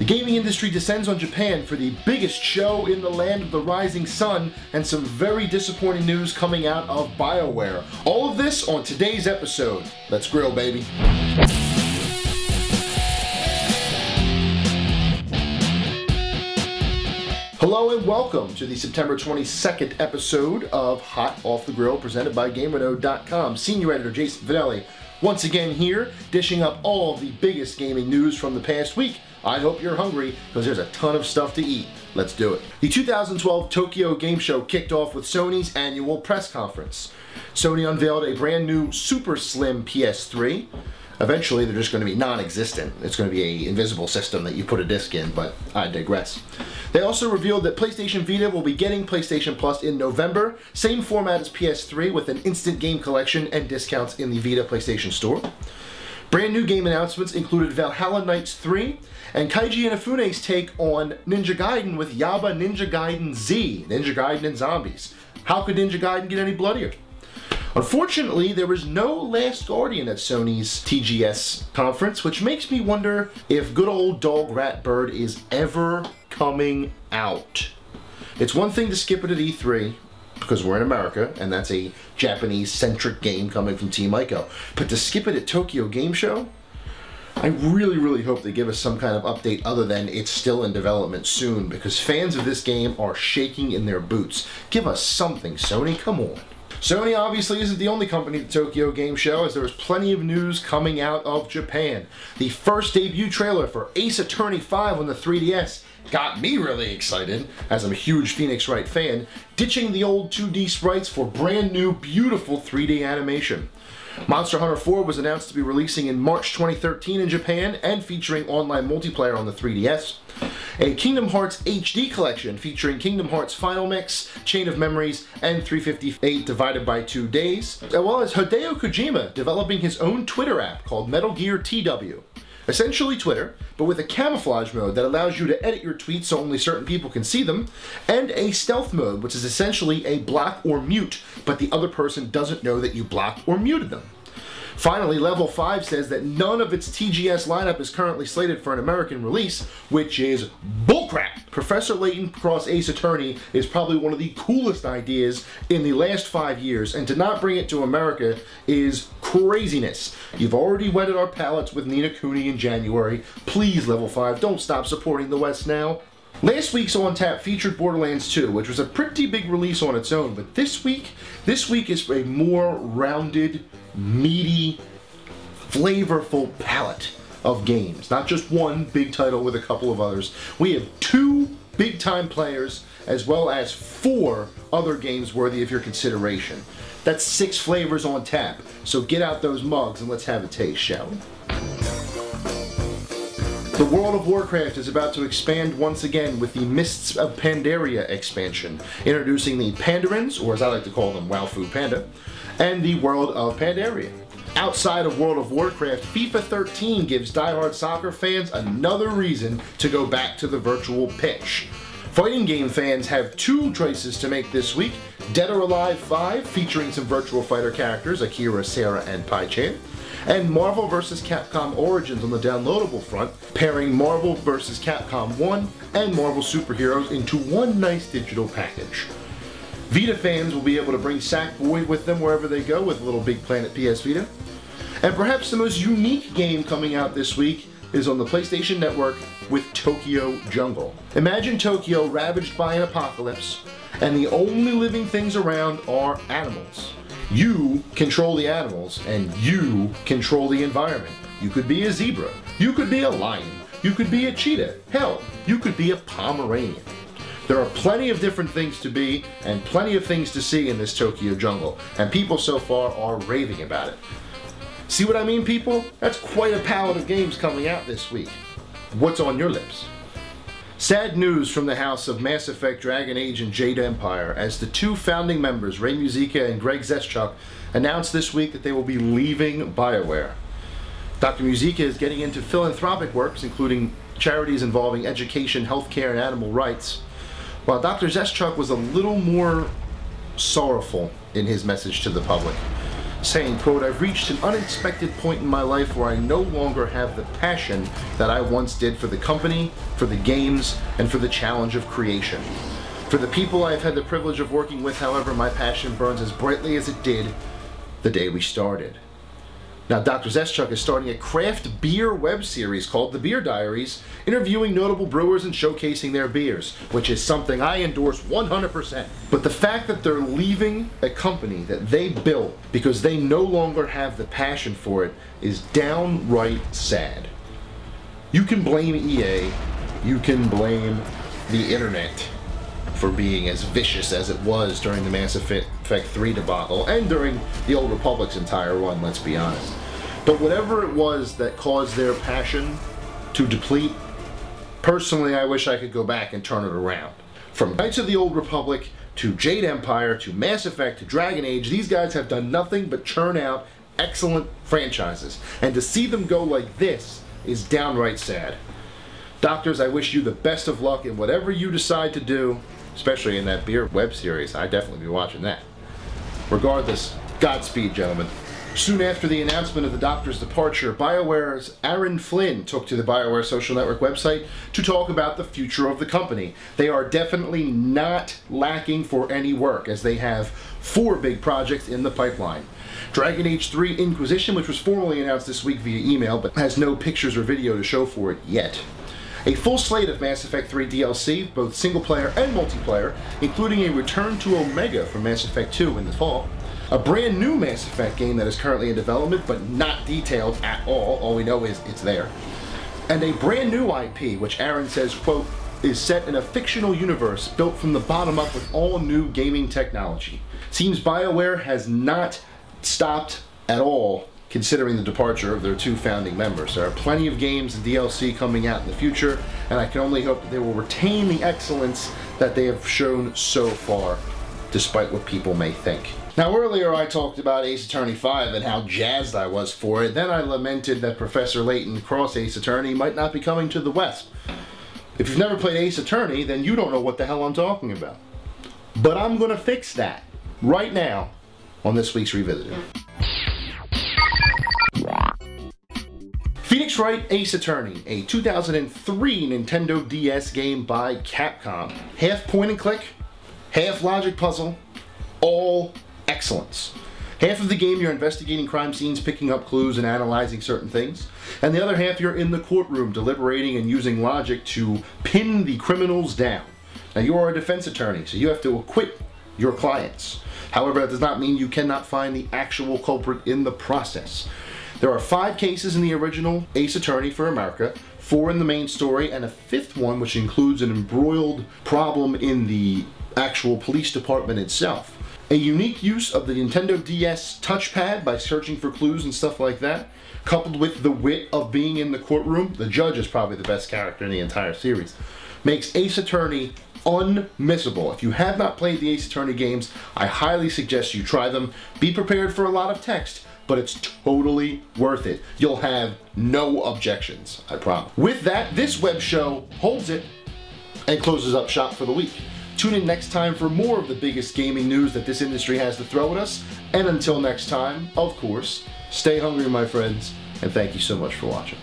The gaming industry descends on Japan for the biggest show in the land of the rising sun, and some very disappointing news coming out of BioWare. All of this on today's episode. Let's grill, baby. Hello and welcome to the September 22nd episode of Hot Off the Grill, presented by GamerNode.com. Senior editor Jason Fanelli once again here, dishing up all of the biggest gaming news from the past week. I hope you're hungry, because there's a ton of stuff to eat. Let's do it. The 2012 Tokyo Game Show kicked off with Sony's annual press conference. Sony unveiled a brand new super slim PS3. Eventually they're just going to be non-existent. It's going to be an invisible system that you put a disc in, but I digress. They also revealed that PlayStation Vita will be getting PlayStation Plus in November. Same format as PS3 with an instant game collection and discounts in the Vita PlayStation Store. Brand new game announcements included Valhalla Knights 3 and Keiji Inafune's take on Ninja Gaiden with Yaba Ninja Gaiden Z, Ninja Gaiden and Zombies. How could Ninja Gaiden get any bloodier? Unfortunately, there was no Last Guardian at Sony's TGS conference, which makes me wonder if good old Dog Rat Bird is ever coming out. It's one thing to skip it at E3, because we're in America, and that's a Japanese-centric game coming from Team Ico. But to skip it at Tokyo Game Show? I really hope they give us some kind of update other than it's still in development soon, because fans of this game are shaking in their boots. Give us something, Sony, come on. Sony obviously isn't the only company at the Tokyo Game Show, as there was plenty of news coming out of Japan. The first debut trailer for Ace Attorney 5 on the 3DS got me really excited, as I'm a huge Phoenix Wright fan, ditching the old 2D sprites for brand new, beautiful 3D animation. Monster Hunter 4 was announced to be releasing in March 2013 in Japan and featuring online multiplayer on the 3DS. A Kingdom Hearts HD collection featuring Kingdom Hearts Final Mix, Chain of Memories, and 358 divided by 2 days, as well as Hideo Kojima developing his own Twitter app called Metal Gear TW. Essentially Twitter, but with a camouflage mode that allows you to edit your tweets so only certain people can see them, and a stealth mode, which is essentially a block or mute, but the other person doesn't know that you blocked or muted them. Finally, Level 5 says that none of its TGS lineup is currently slated for an American release, which is bullcrap. Professor Layton Cross Ace Attorney is probably one of the coolest ideas in the last 5 years, and to not bring it to America is craziness. You've already whetted our palates with Ni no Kuni in January. Please, Level 5, don't stop supporting the West now. Last week's On Tap featured Borderlands 2, which was a pretty big release on its own, but this week is a more rounded, meaty, flavorful palette of games. Not just one big title with a couple of others. We have 2 big-time players, as well as 4 other games worthy of your consideration. That's 6 flavors on tap, so get out those mugs and let's have a taste, shall we? The World of Warcraft is about to expand once again with the Mists of Pandaria expansion, introducing the Pandarins, or as I like to call them, Wowfu Panda, and the World of Pandaria. Outside of World of Warcraft, FIFA 13 gives diehard soccer fans another reason to go back to the virtual pitch. Fighting game fans have 2 choices to make this week: Dead or Alive 5, featuring some virtual fighter characters, Akira, Sarah, and Pai-Chan, and Marvel vs. Capcom Origins on the downloadable front, pairing Marvel vs. Capcom 1 and Marvel Superheroes into one nice digital package. Vita fans will be able to bring Sackboy with them wherever they go with Little Big Planet PS Vita. And perhaps the most unique game coming out this week is on the PlayStation Network with Tokyo Jungle. Imagine Tokyo ravaged by an apocalypse, and the only living things around are animals. You control the animals, and you control the environment. You could be a zebra, you could be a lion, you could be a cheetah, hell, you could be a Pomeranian. There are plenty of different things to be, and plenty of things to see in this Tokyo Jungle, and people so far are raving about it. See what I mean, people? That's quite a palette of games coming out this week. What's on your lips? Sad news from the house of Mass Effect, Dragon Age, and Jade Empire, as the 2 founding members, Ray Muzyka and Greg Zeschuk, announced this week that they will be leaving BioWare. Dr. Muzyka is getting into philanthropic works, including charities involving education, healthcare, and animal rights, while Dr. Zeschuk was a little more sorrowful in his message to the public. saying, quote, "I've reached an unexpected point in my life where I no longer have the passion that I once did for the company, for the games, and for the challenge of creation. For the people I've had the privilege of working with, however, my passion burns as brightly as it did the day we started." Now, Dr. Zeschuk is starting a craft beer web series called The Beer Diaries, interviewing notable brewers and showcasing their beers, which is something I endorse 100%. But the fact that they're leaving a company that they built because they no longer have the passion for it is downright sad. You can blame EA, you can blame the internet for being as vicious as it was during the Mass Effect 3 debacle, and during the Old Republic's entire run, let's be honest. But whatever it was that caused their passion to deplete, personally I wish I could go back and turn it around. From Knights of the Old Republic, to Jade Empire, to Mass Effect, to Dragon Age, these guys have done nothing but churn out excellent franchises. And to see them go like this is downright sad. Doctors, I wish you the best of luck in whatever you decide to do, especially in that beer web series. I'd definitely be watching that. Regardless, Godspeed, gentlemen. Soon after the announcement of the Doctor's departure, BioWare's Aaron Flynn took to the BioWare social network website to talk about the future of the company. They are definitely not lacking for any work, as they have 4 big projects in the pipeline. Dragon Age 3 Inquisition, which was formally announced this week via email, but has no pictures or video to show for it yet. A full slate of Mass Effect 3 DLC, both single-player and multiplayer, including a return to Omega from Mass Effect 2 in the fall. A brand new Mass Effect game that is currently in development, but not detailed at all. All we know is it's there. And a brand new IP, which Aaron says, quote, is set in a fictional universe built from the bottom up with all new gaming technology. Seems BioWare has not stopped at all, considering the departure of their 2 founding members. There are plenty of games and DLC coming out in the future, and I can only hope that they will retain the excellence that they have shown so far, despite what people may think. Now, earlier I talked about Ace Attorney 5 and how jazzed I was for it. Then I lamented that Professor Layton Cross Ace Attorney might not be coming to the West. If you've never played Ace Attorney, then you don't know what the hell I'm talking about. But I'm gonna fix that right now on this week's Revisited. Phoenix Wright Ace Attorney, a 2003 Nintendo DS game by Capcom. Half point and click, half logic puzzle, all excellence. Half of the game you're investigating crime scenes, picking up clues and analyzing certain things, and the other half you're in the courtroom deliberating and using logic to pin the criminals down. Now, you are a defense attorney, so you have to acquit your clients. However, that does not mean you cannot find the actual culprit in the process. There are 5 cases in the original Ace Attorney for America, 4 in the main story, and a 5th one which includes an embroiled problem in the actual police department itself. A unique use of the Nintendo DS touchpad by searching for clues and stuff like that, coupled with the wit of being in the courtroom, the judge is probably the best character in the entire series, makes Ace Attorney unmissable. If you have not played the Ace Attorney games, I highly suggest you try them. Be prepared for a lot of text, but it's totally worth it. You'll have no objections, I promise. With that, this web show holds it and closes up shop for the week. Tune in next time for more of the biggest gaming news that this industry has to throw at us. And until next time, of course, stay hungry, my friends, and thank you so much for watching.